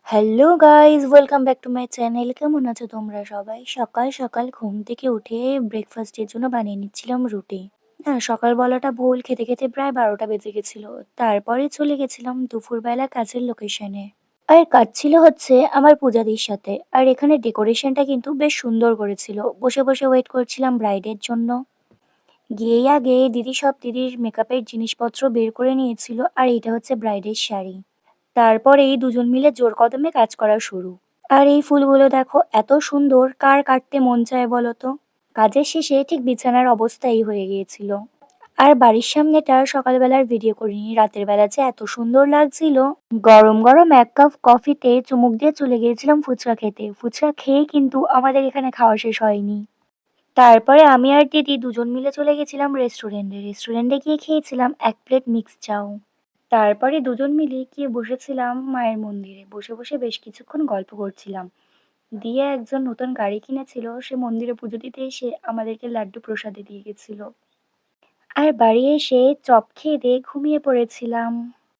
Hello guys, welcome back to my channel. কেমন আছো তোমরা সবাই? সকাল সকাল ঘুম থেকে উঠে ব্রেকফাস্টের জন্য বানিয়ে নিচ্ছিলাম রুটি। সকালবেলাটা ভুল খেতে খেতে প্রায় 12টা বেজে গেছিল। তারপরে চলে গেছিলাম দুপুরবেলা কাজের লোকেশনে। আর কাজ ছিল হচ্ছে আমার পূজাদির সাথে। আর এখানে ডেকোরেশনটা কিন্তু বেশ সুন্দর করেছিল। বসে বসে ওয়েট করছিলাম ব্রাইডের জন্য। গিয়েই আগে দিদির মেকআপের জিনিসপত্র বের করে নিয়েছিল, আর এটা হচ্ছে ব্রাইডের শাড়ি। তারপরেই দুজন মিলে জোর কদমে কাজ করা শুরু। আর এই ফুলগুলো দেখো, এত সুন্দর, কার কাটতে মন চায় বলো তো। কাজের শেষে ঠিক বিছানার অবস্থা এই হয়ে গিয়েছিল। আর বাড়ির সামনেটা সকালবেলার ভিডিও করিনি, রাতের বেলা যে এত সুন্দর লাগছিল। গরম গরম এক কাপ কফিতে চুমুক দিয়ে চলে গিয়েছিলাম ফুচকা খেতে। ফুচকা খেয়ে কিন্তু আমাদের এখানে খাওয়া শেষ হয়নি। তারপরে আমি আর দিদি দুজন মিলে চলে গেছিলাম রেস্টুরেন্টে গিয়ে খেয়েছিলাম 1 প্লেট মিক্স চাউ। তারপরে দুজন মিলে গিয়ে বসেছিলাম মায়ের মন্দিরে। বসে বসে বেশ কিছুক্ষণ গল্প করছিলাম। দিয়ে একজন নতুন গাড়ি কিনেছিল, সে মন্দিরে পুজো দিতে এসে আমাদেরকে লাড্ডু প্রসাদে দিয়ে গেছিল। আর বাড়ি এসে চপ খেয়ে দিয়ে ঘুমিয়ে পড়েছিলাম।